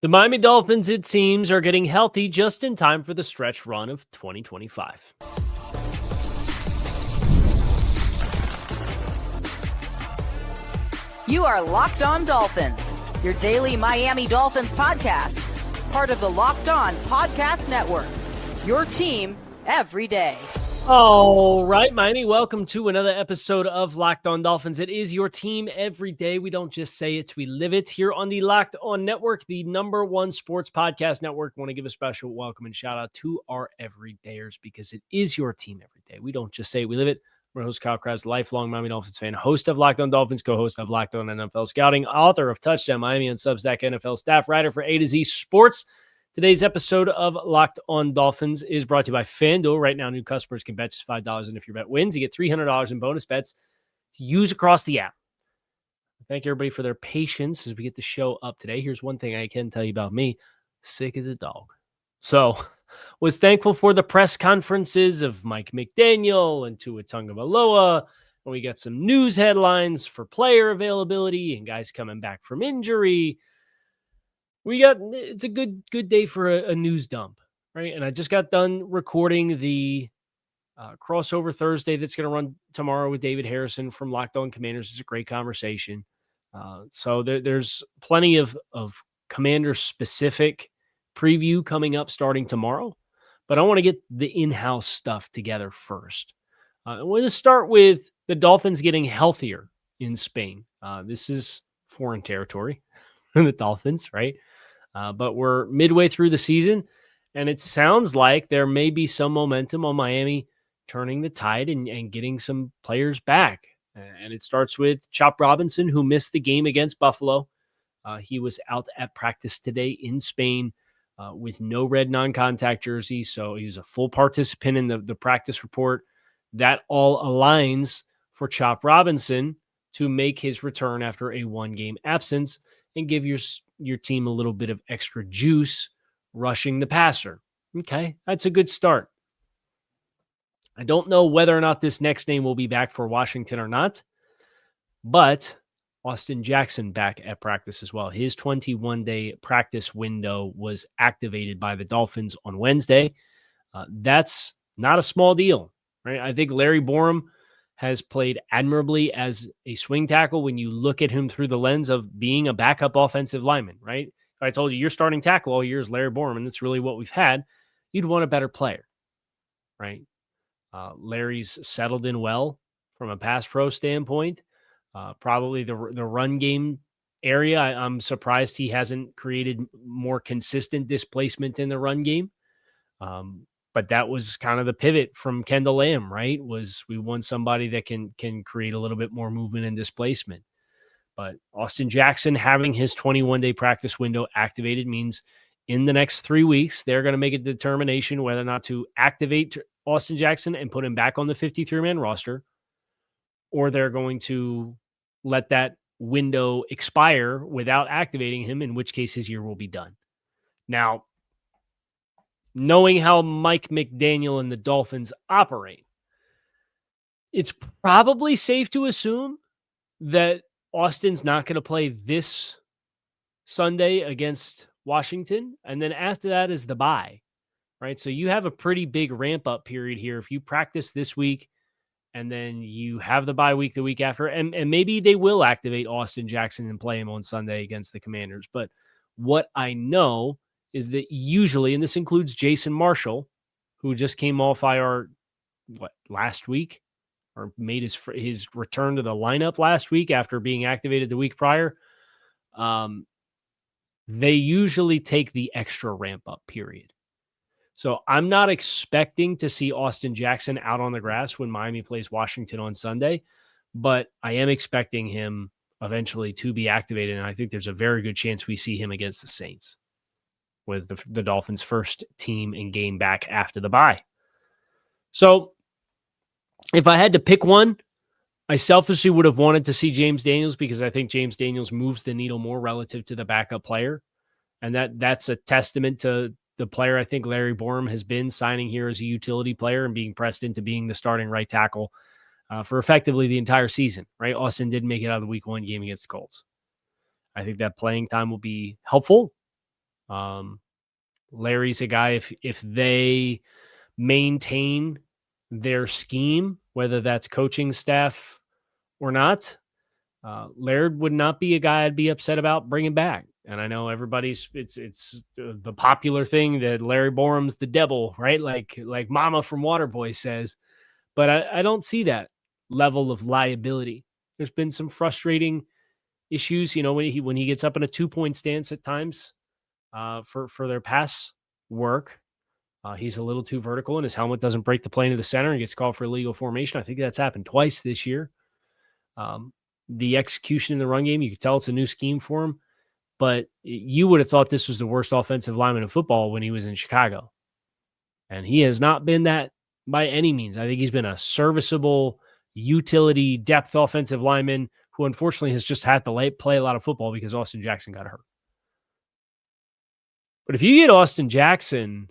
The Miami Dolphins, it seems, are getting healthy just in time for the stretch run of 2025. You are Locked On Dolphins, your daily Miami Dolphins podcast, part of the Locked On Podcast Network, your team every day. All right, Miami, welcome to another episode of Locked On Dolphins. It is your team every day. We don't just say it, we live it here on the Locked On Network, the #1 sports podcast network. I want to give a special welcome and shout out to our everydayers because it is your team every day. We don't just say it, we live it. I'm your host, Kyle Krabs, lifelong Miami Dolphins fan, host of Locked On Dolphins, co-host of Locked On NFL Scouting, author of Touchdown Miami and Substack NFL staff writer for A to Z Sports. Today's episode of Locked On Dolphins is brought to you by FanDuel. Right now, new customers can bet just $5, and if your bet wins, you get $300 in bonus bets to use across the app. Thank everybody for their patience as we get the show up today. Here's one thing I can tell you about me. Sick as a dog. So, was thankful for the press conferences of Mike McDaniel and Tua Tagovailoa. And we got some news headlines for player availability and guys coming back from injury. It's a good day for a news dump, right? And I just got done recording the crossover Thursday that's going to run tomorrow with David Harrison from Locked On Commanders. It's a great conversation. So there's plenty of Commander-specific preview coming up starting tomorrow. But I want to get the in-house stuff together first. I'm going to start with the Dolphins getting healthier in Spain. This is foreign territory for the Dolphins, right? But we're midway through the season, and it sounds like there may be some momentum on Miami turning the tide and getting some players back. And it starts with Chop Robinson, who missed the game against Buffalo. He was out at practice today in Spain with no red non-contact jersey, so he was a full participant in the practice report. That all aligns for Chop Robinson to make his return after a one-game absence and give your team a little bit of extra juice rushing the passer. Okay, that's a good start. I don't know whether or not this next name will be back for Washington or not, but Austin Jackson back at practice as well. His 21-day practice window was activated by the Dolphins on Wednesday. That's not a small deal, right? I think Larry Borom has played admirably as a swing tackle when you look at him through the lens of being a backup offensive lineman, right? If I told you your starting tackle all year is Larry Borom, and that's really what we've had, you'd want a better player, right? Larry's settled in well from a pass pro standpoint. Probably the run game area, I'm surprised he hasn't created more consistent displacement in the run game. But that was kind of the pivot from Kendall Lamb, right? Was we want somebody that can create a little bit more movement and displacement. But Austin Jackson having his 21-day practice window activated means in the next 3 weeks, they're going to make a determination whether or not to activate Austin Jackson and put him back on the 53-man roster, or they're going to let that window expire without activating him, in which case his year will be done. Now, knowing how Mike McDaniel and the Dolphins operate, it's probably safe to assume that Austin's not going to play this Sunday against Washington. And then after that is the bye, right? So you have a pretty big ramp up period here. If you practice this week and then you have the bye week the week after, and maybe they will activate Austin Jackson and play him on Sunday against the Commanders. But what I know is that usually, and this includes Jason Marshall, who just came off IR, last week, or made his return to the lineup last week after being activated the week prior. They usually take the extra ramp-up period. So I'm not expecting to see Austin Jackson out on the grass when Miami plays Washington on Sunday, but I am expecting him eventually to be activated, and I think there's a very good chance we see him against the Saints with the Dolphins' first team and game back after the bye. So if I had to pick one, I selfishly would have wanted to see James Daniels because I think James Daniels moves the needle more relative to the backup player. And that's a testament to the player I think Larry Borom has been, signing here as a utility player and being pressed into being the starting right tackle for effectively the entire season, right? Austin didn't make it out of the week one game against the Colts. I think that playing time will be helpful. Larry's a guy, if they maintain their scheme, whether that's coaching staff or not, Laird would not be a guy I'd be upset about bringing back. And I know it's the popular thing that Larry Borom's the devil, right? Like Mama from Waterboy says, but I don't see that level of liability. There's been some frustrating issues, when he gets up in a 2-point stance at times for their pass work. He's a little too vertical, and his helmet doesn't break the plane of the center and gets called for illegal formation. I think that's happened twice this year. The execution in the run game, you could tell it's a new scheme for him, but you would have thought this was the worst offensive lineman in football when he was in Chicago. And he has not been that by any means. I think he's been a serviceable, utility, depth offensive lineman who unfortunately has just had to play a lot of football because Austin Jackson got hurt. But if you get Austin Jackson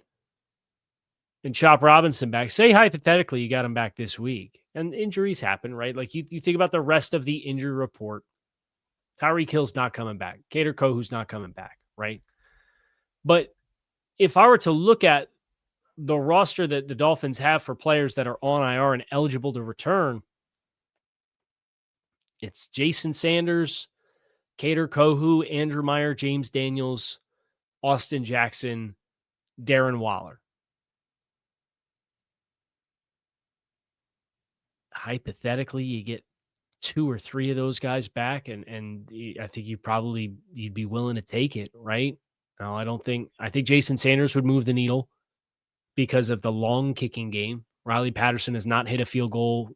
and Chop Robinson back, say hypothetically you got him back this week, and injuries happen, right? Like you think about the rest of the injury report. Tyreek Hill's not coming back. Kader Kohu's not coming back, right? But if I were to look at the roster that the Dolphins have for players that are on IR and eligible to return, it's Jason Sanders, Kader Kohu, Andrew Meyer, James Daniels, Austin Jackson, Darren Waller. Hypothetically, you get 2 or 3 of those guys back, and I think you'd be willing to take it, right? No, I think Jason Sanders would move the needle because of the long kicking game. Riley Patterson has not hit a field goal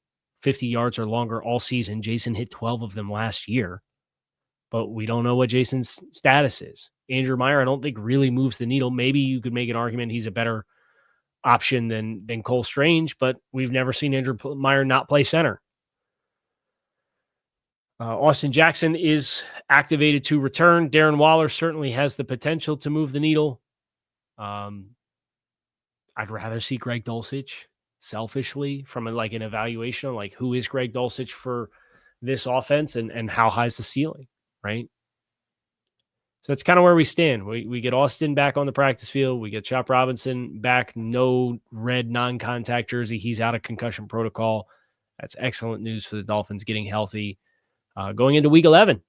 50 yards or longer all season. Jason hit 12 of them last year, but we don't know what Jason's status is. Andrew Meyer, I don't think really moves the needle. Maybe you could make an argument he's a better option than Cole Strange, but we've never seen Andrew Meyer not play center. Austin Jackson is activated to return. Darren Waller certainly has the potential to move the needle. I'd rather see Greg Dulcich selfishly from an evaluation of who is Greg Dulcich for this offense and how high is the ceiling, right? So that's kind of where we stand. We get Austin back on the practice field. We get Chop Robinson back, no red non-contact jersey. He's out of concussion protocol. That's excellent news for the Dolphins getting healthy going into week 11.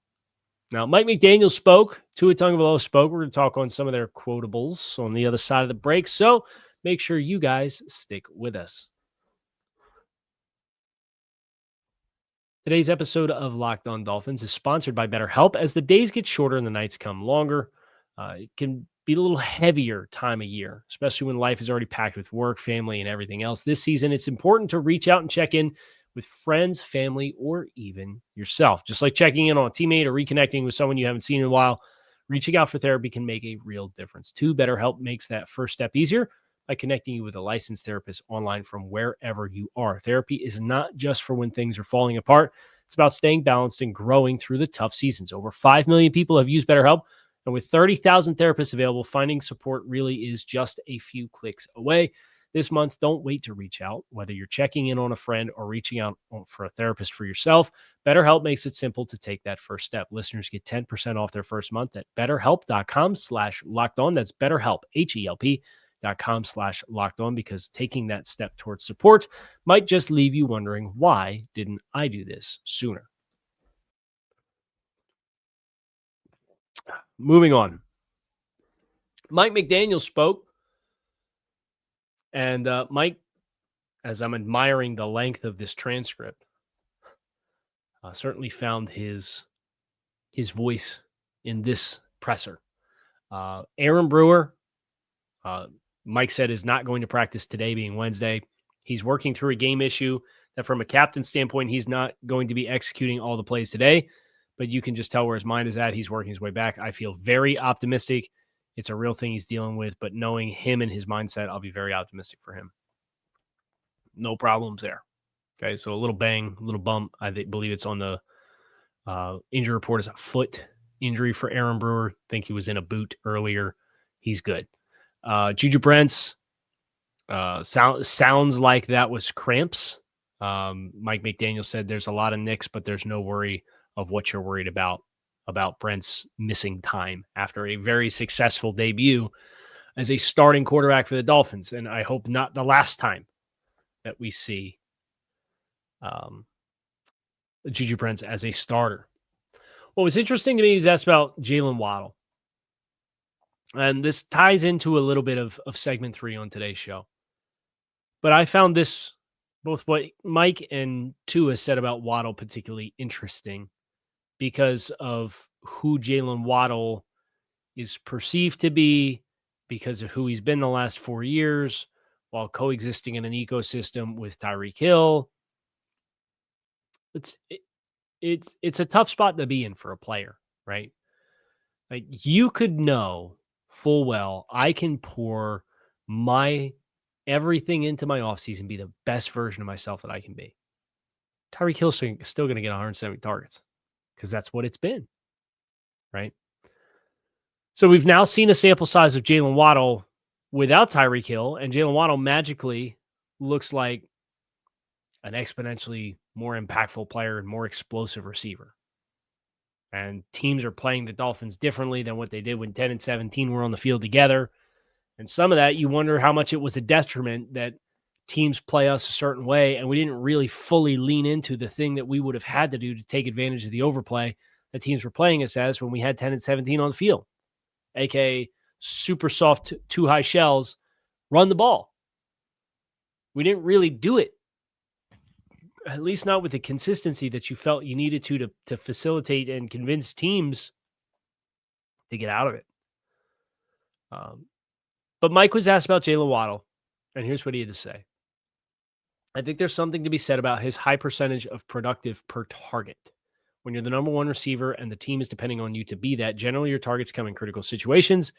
Now, Mike McDaniel spoke. Tua Tagovailoa spoke. We're going to talk on some of their quotables on the other side of the break. So make sure you guys stick with us. Today's episode of Locked On Dolphins is sponsored by BetterHelp. As the days get shorter and the nights come longer, it can be a little heavier time of year, especially when life is already packed with work, family, and everything else. This season, it's important to reach out and check in with friends, family, or even yourself. Just like checking in on a teammate or reconnecting with someone you haven't seen in a while, reaching out for therapy can make a real difference too. BetterHelp makes that first step easier by connecting you with a licensed therapist online from wherever you are. Therapy is not just for when things are falling apart. It's about staying balanced and growing through the tough seasons. Over 5 million people have used BetterHelp, and with 30,000 therapists available, finding support really is just a few clicks away. This month, don't wait to reach out. Whether you're checking in on a friend or reaching out for a therapist for yourself, BetterHelp makes it simple to take that first step. Listeners get 10% off their first month at betterhelp.com/lockedon. That's BetterHelp, HELP.com/lockedon, because taking that step towards support might just leave you wondering, why didn't I do this sooner? Moving on. Mike McDaniel spoke. And Mike, as I'm admiring the length of this transcript, certainly found his voice in this presser. Aaron Brewer, Mike said, is not going to practice today, being Wednesday. He's working through a game issue that from a captain standpoint, he's not going to be executing all the plays today, but you can just tell where his mind is at. He's working his way back. I feel very optimistic. It's a real thing he's dealing with, but knowing him and his mindset, I'll be very optimistic for him. No problems there. Okay, so a little bang, a little bump. I believe it's on the injury report as a foot injury for Aaron Brewer. I think he was in a boot earlier. He's good. Juju Brents, sounds like that was cramps. Mike McDaniel said there's a lot of nicks, but there's no worry of what you're worried about about Brent's missing time after a very successful debut as a starting quarterback for the Dolphins. And I hope not the last time that we see Juju Brents as a starter. What was interesting to me is asked about Jaylen Waddle. And this ties into a little bit of segment 3 on today's show. But I found this, both what Mike and Tua said about Waddle, particularly interesting because of who Jaylen Waddle is perceived to be, because of who he's been the last 4 years, while coexisting in an ecosystem with Tyreek Hill. It's a tough spot to be in for a player, right? Like, you could know full well I can pour my everything into my offseason, be the best version of myself that I can be. Tyreek Hill's still going to get 170 targets because that's what it's been, right? So we've now seen a sample size of Jaylen Waddle without Tyreek Hill, and Jaylen Waddle magically looks like an exponentially more impactful player and more explosive receiver. And teams are playing the Dolphins differently than what they did when 10 and 17 were on the field together. And some of that, you wonder how much it was a detriment that teams play us a certain way, and we didn't really fully lean into the thing that we would have had to do to take advantage of the overplay that teams were playing us as when we had 10 and 17 on the field, aka super soft, too high shells, run the ball. We didn't really do it, at least not with the consistency that you felt you needed to facilitate and convince teams to get out of it. But Mike was asked about Jaylen Waddle, and here's what he had to say. I think there's something to be said about his high percentage of productive per target. When you're the number one receiver and the team is depending on you to be that, generally your targets come in critical situations,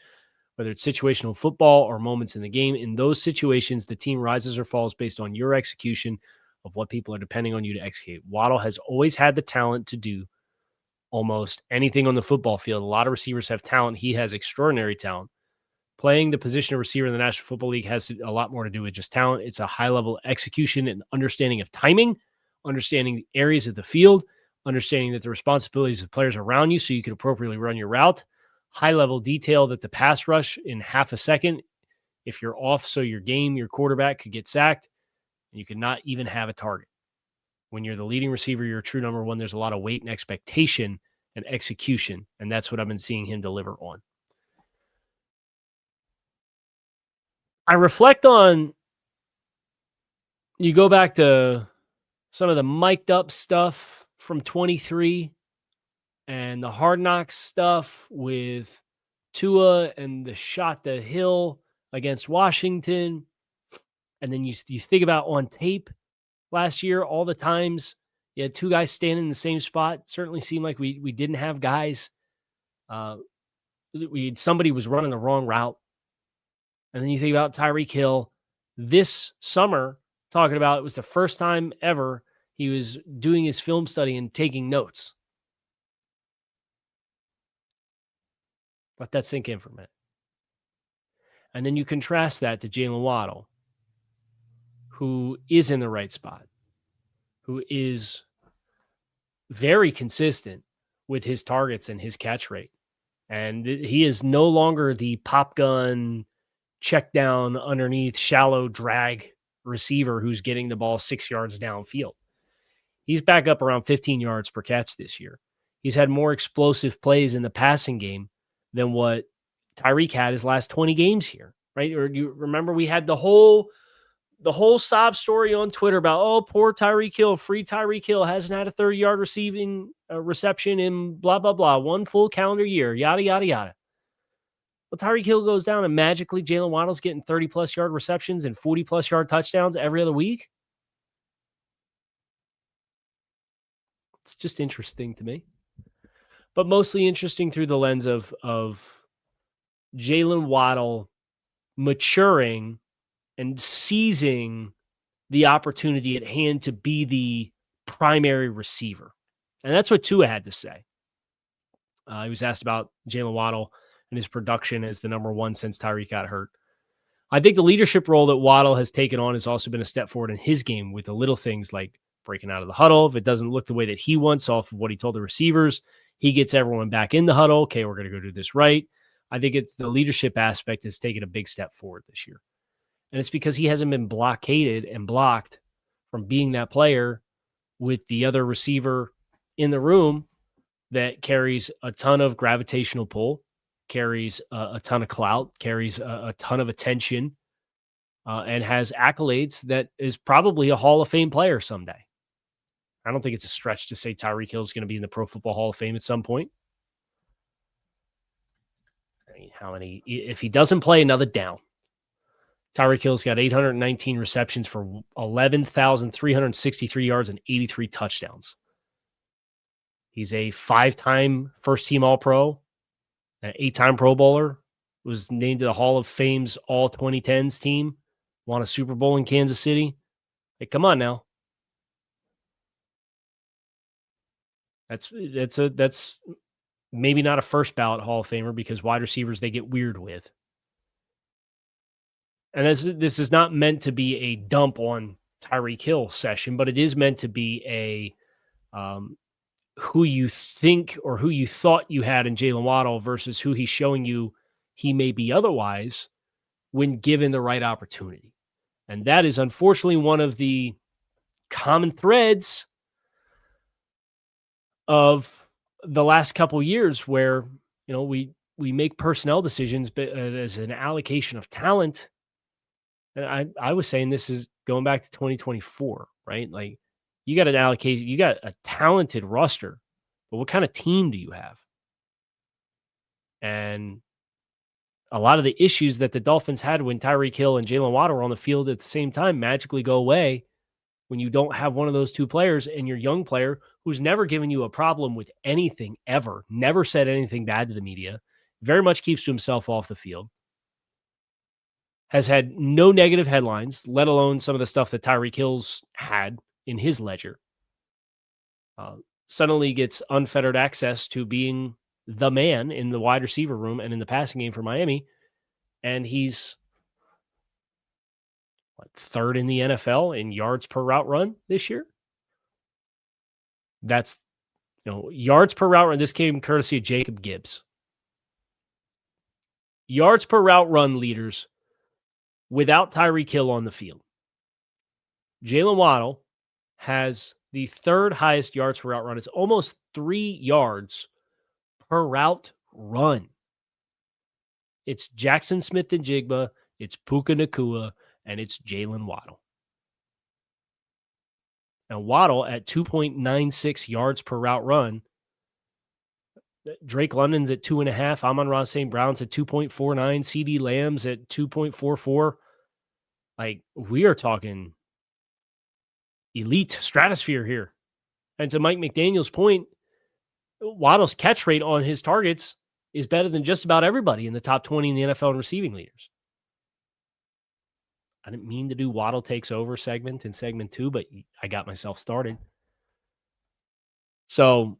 whether it's situational football or moments in the game. In those situations, the team rises or falls based on your execution of what people are depending on you to execute. Waddle has always had the talent to do almost anything on the football field. A lot of receivers have talent. He has extraordinary talent. Playing the position of receiver in the National Football League has a lot more to do with just talent. It's a high-level execution and understanding of timing, understanding the areas of the field, understanding that the responsibilities of players around you so you can appropriately run your route, high-level detail that the pass rush in half a second, if you're off so your quarterback could get sacked, and you could not even have a target. When you're the leading receiver, you're a true number one, there's a lot of weight and expectation and execution, and that's what I've been seeing him deliver on. I reflect on, you go back to some of the mic'd up stuff from 23 and the Hard Knocks stuff with Tua and the shot to Hill against Washington. And then you think about on tape last year, all the times you had two guys standing in the same spot. It certainly seemed like we didn't have guys. Somebody was running the wrong route. And then you think about Tyreek Hill this summer, talking about it was the first time ever he was doing his film study and taking notes. Let that sink in for a minute. And then you contrast that to Jaylen Waddle, who is in the right spot, who is very consistent with his targets and his catch rate. And he is no longer the pop gun, check down underneath, shallow drag receiver who's getting the ball 6 yards downfield. He's back up around 15 yards per catch this year. He's had more explosive plays in the passing game than what Tyreek had his last 20 games here, right? Or you remember we had the whole sob story on Twitter about, oh, poor Tyreek Hill, free Tyreek Hill, hasn't had a 30-yard reception in blah, blah, blah, one full calendar year, yada, yada, yada. Well, Tyreek Hill goes down and magically Jaylen Waddle's getting 30-plus yard receptions and 40-plus yard touchdowns every other week. It's just interesting to me. But mostly interesting through the lens of Jaylen Waddle maturing and seizing the opportunity at hand to be the primary receiver. And that's what Tua had to say. He was asked about Jaylen Waddle and his production as the number one since Tyreek got hurt. I think the leadership role that Waddle has taken on has also been a step forward in his game with the little things like breaking out of the huddle. If it doesn't look the way that he wants off of what he told the receivers, he gets everyone back in the huddle. Okay, we're going to go do this right. I think it's the leadership aspect has taken a big step forward this year. And it's because he hasn't been blockaded and blocked from being that player with the other receiver in the room that carries a ton of gravitational pull, carries a ton of clout, carries a ton of attention, and has accolades that is probably a Hall of Fame player someday. I don't think it's a stretch to say Tyreek Hill is going to be in the Pro Football Hall of Fame at some point. I mean, how many? If he doesn't play another down, Tyreek Hill's got 819 receptions for 11,363 yards and 83 touchdowns. He's a 5-time first-team All-Pro, an 8-time Pro Bowler, was named to the Hall of Fame's All-2010s team, won a Super Bowl in Kansas City. Hey, come on now. That's maybe not a first ballot Hall of Famer because wide receivers they get weird with. And this is not meant to be a dump on Tyreek Hill session, but it is meant to be a who you think or who you thought you had in Jaylen Waddle versus who he's showing you he may be otherwise when given the right opportunity. And that is unfortunately one of the common threads of the last couple years where, we make personnel decisions but as an allocation of talent. And I was saying this is going back to 2024, right? Like you got an allocation, you got a talented roster, but what kind of team do you have? And a lot of the issues that the Dolphins had when Tyreek Hill and Jaylen Waddle were on the field at the same time magically go away when you don't have one of those two players and your young player who's never given you a problem with anything ever, never said anything bad to the media, very much keeps to himself off the field, has had no negative headlines, let alone some of the stuff that Tyreek Hill's had in his ledger, suddenly gets unfettered access to being the man in the wide receiver room and in the passing game for Miami. And he's third in the NFL in yards per route run this year. That's, yards per route run. This came courtesy of Jacob Gibbs. Yards per route run leaders without Tyreek Hill on the field. Jaylen Waddle has the third highest yards per route run. It's almost 3 yards per route run. It's Jackson Smith and Jigba, it's Puka Nacua, and it's Jaylen Waddle. And Waddle at 2.96 yards per route run. Drake London's at 2.5. Amon-Ra St. Brown's at 2.49. CeeDee Lamb's at 2.44. Like, we are talking elite stratosphere here. And to Mike McDaniel's point, Waddle's catch rate on his targets is better than just about everybody in the top 20 in the NFL in receiving leaders. I didn't mean to do Waddle takes over segment in segment 2, but I got myself started. So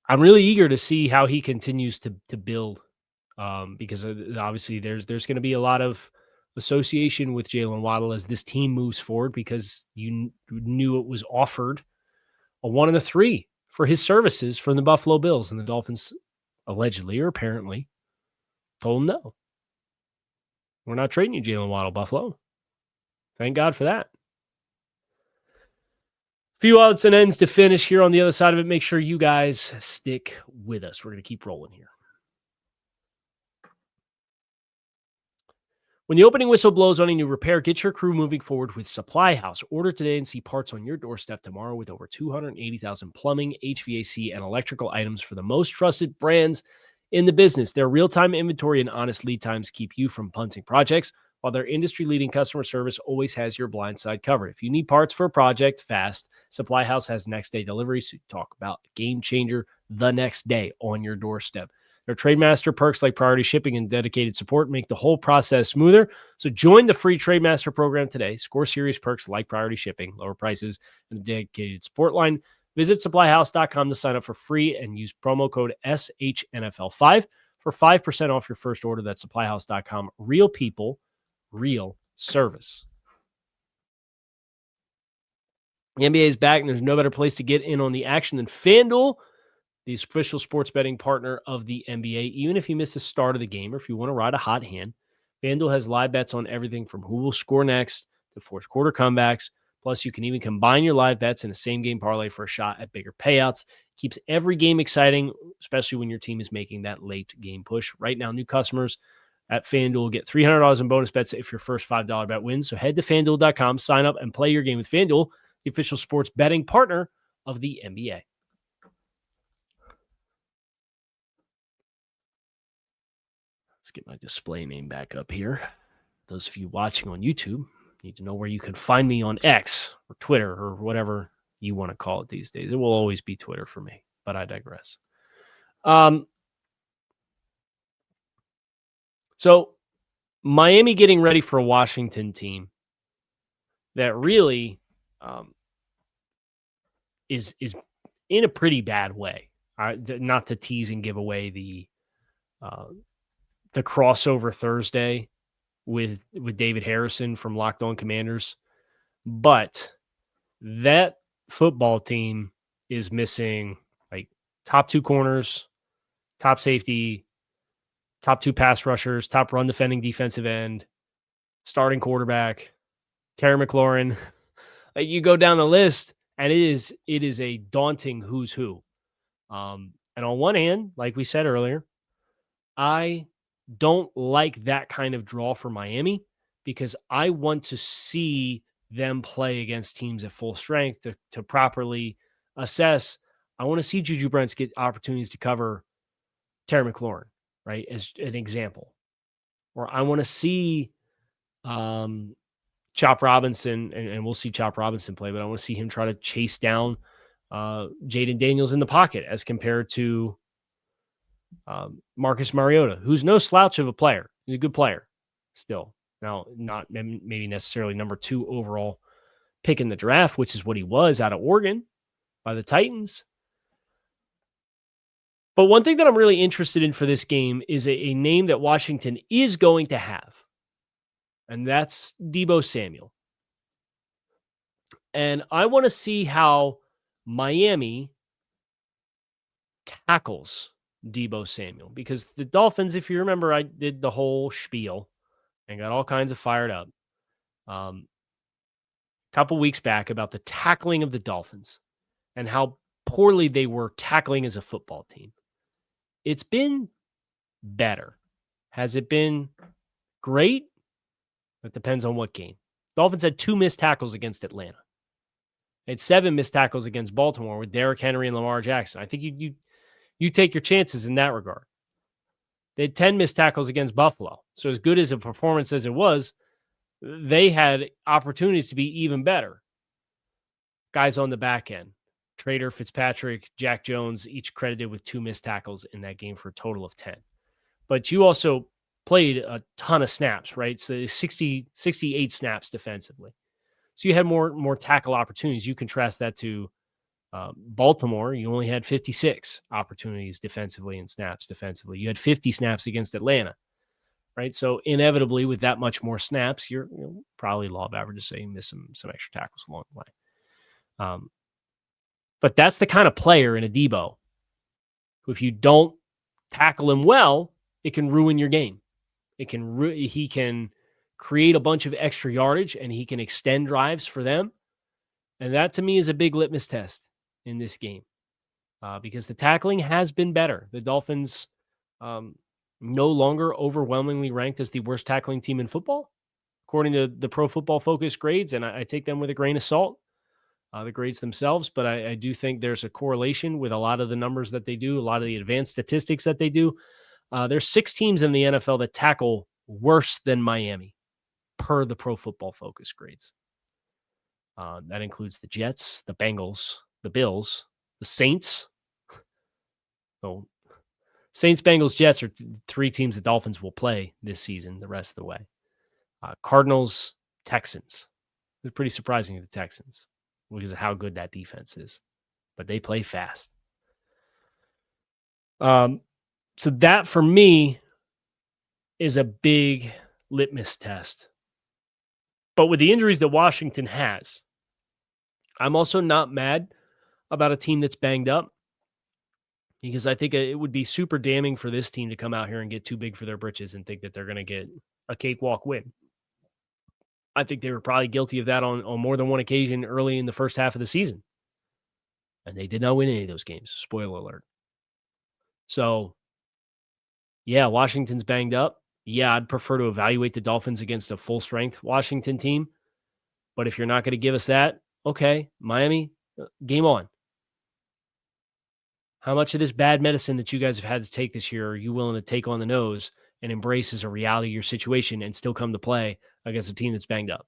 I'm really eager to see how he continues to build because obviously there's going to be a lot of association with Jaylen Waddle as this team moves forward because you knew it was offered a 1 and a 3 for his services from the Buffalo Bills, and the Dolphins allegedly or apparently told him no. We're not trading you, Jaylen Waddle, Buffalo. Thank God for that. Few outs and ends to finish here on the other side of it. Make sure you guys stick with us. We're going to keep rolling here. When the opening whistle blows on a new repair, get your crew moving forward with Supply House. Order today and see parts on your doorstep tomorrow with over 280,000 plumbing, HVAC, and electrical items for the most trusted brands in the business. Their real-time inventory and honest lead times keep you from punting projects, while their industry-leading customer service always has your blind side covered. If you need parts for a project fast, Supply House has next-day delivery, so you talk about game changer the next day on your doorstep. Their Trademaster perks like priority shipping and dedicated support make the whole process smoother. So join the free Trademaster program today. Score serious perks like priority shipping, lower prices, and a dedicated support line. Visit supplyhouse.com to sign up for free and use promo code SHNFL5 for 5% off your first order. That's supplyhouse.com. Real people, real service. The NBA is back, and there's no better place to get in on the action than FanDuel, the official sports betting partner of the NBA. Even if you miss the start of the game or if you want to ride a hot hand, FanDuel has live bets on everything from who will score next to fourth quarter comebacks. Plus, you can even combine your live bets in a same-game parlay for a shot at bigger payouts. Keeps every game exciting, especially when your team is making that late-game push. Right now, new customers at FanDuel get $300 in bonus bets if your first $5 bet wins. So head to FanDuel.com, sign up, and play your game with FanDuel, the official sports betting partner of the NBA. Let's get my display name back up here. Those of you watching on YouTube need to know where you can find me on X or Twitter or whatever you want to call it these days. It will always be Twitter for me, but I digress. So Miami getting ready for a Washington team that really is in a pretty bad way. Not to tease and give away the crossover Thursday with David Harrison from Locked On Commanders, but that football team is missing like top 2 corners, top safety, top 2 pass rushers, top run defending defensive end, starting quarterback, Terry McLaurin. Like, you go down the list, and it is a daunting who's who. And on one hand, like we said earlier, I don't like that kind of draw for Miami because I want to see them play against teams at full strength to properly assess. I want to see Juju Brents get opportunities to cover Terry McLaurin, right, as an example. Or I want to see Chop Robinson, and we'll see Chop Robinson play, but I want to see him try to chase down Jaden Daniels in the pocket as compared to Marcus Mariota, who's no slouch of a player. He's a good player still. Now, not maybe necessarily number 2 overall pick in the draft, which is what he was out of Oregon by the Titans. But one thing that I'm really interested in for this game is a name that Washington is going to have, and that's Deebo Samuel. And I want to see how Miami tackles Deebo Samuel, because the Dolphins, if you remember, I did the whole spiel and got all kinds of fired up a couple weeks back about the tackling of the Dolphins and how poorly they were tackling as a football team. It's been better. Has it been great? It depends on what game. Dolphins had 2 missed tackles against Atlanta. They had 7 missed tackles against Baltimore with Derrick Henry and Lamar Jackson. I think you take your chances in that regard. They had 10 missed tackles against Buffalo. So as good as a performance as it was, they had opportunities to be even better. Guys on the back end, Trader, Fitzpatrick, Jack Jones, each credited with 2 missed tackles in that game for a total of 10. But you also played a ton of snaps, right? So 68 snaps defensively. So you had more tackle opportunities. You contrast that to Baltimore. You only had 56 opportunities defensively and snaps defensively. You had 50 snaps against Atlanta, right? So inevitably, with that much more snaps, you're probably law of averages say you miss some extra tackles along the way. But that's the kind of player in a Deebo who, if you don't tackle him well, it can ruin your game. He can create a bunch of extra yardage, and he can extend drives for them. And that, to me, is a big litmus test in this game because the tackling has been better. The Dolphins no longer overwhelmingly ranked as the worst tackling team in football, according to the Pro Football Focus grades, and I take them with a grain of salt, the grades themselves, but I do think there's a correlation with a lot of the numbers that they do, a lot of the advanced statistics that they do. There's 6 teams in the NFL that tackle worse than Miami per the Pro Football Focus grades. That includes the Jets, the Bengals, the Bills, the Saints. So Saints, Bengals, Jets are 3 teams the Dolphins will play this season the rest of the way. Cardinals, Texans. It's pretty surprising to the Texans because of how good that defense is. But they play fast. So that, for me, is a big litmus test. But with the injuries that Washington has, I'm also not mad about a team that's banged up, because I think it would be super damning for this team to come out here and get too big for their britches and think that they're going to get a cakewalk win. I think they were probably guilty of that on more than one occasion early in the first half of the season. And they did not win any of those games. Spoiler alert. So, yeah, Washington's banged up. Yeah, I'd prefer to evaluate the Dolphins against a full strength Washington team. But if you're not going to give us that, okay, Miami, game on. How much of this bad medicine that you guys have had to take this year are you willing to take on the nose and embrace as a reality of your situation and still come to play against a team that's banged up?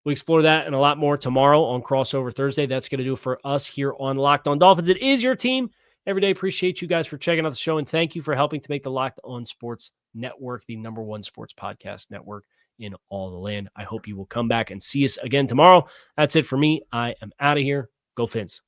We explore that and a lot more tomorrow on Crossover Thursday. That's going to do it for us here on Locked On Dolphins. It is your team every day. Appreciate you guys for checking out the show, and thank you for helping to make the Locked On Sports Network the #1 sports podcast network in all the land. I hope you will come back and see us again tomorrow. That's it for me. I am out of here. Go Fins.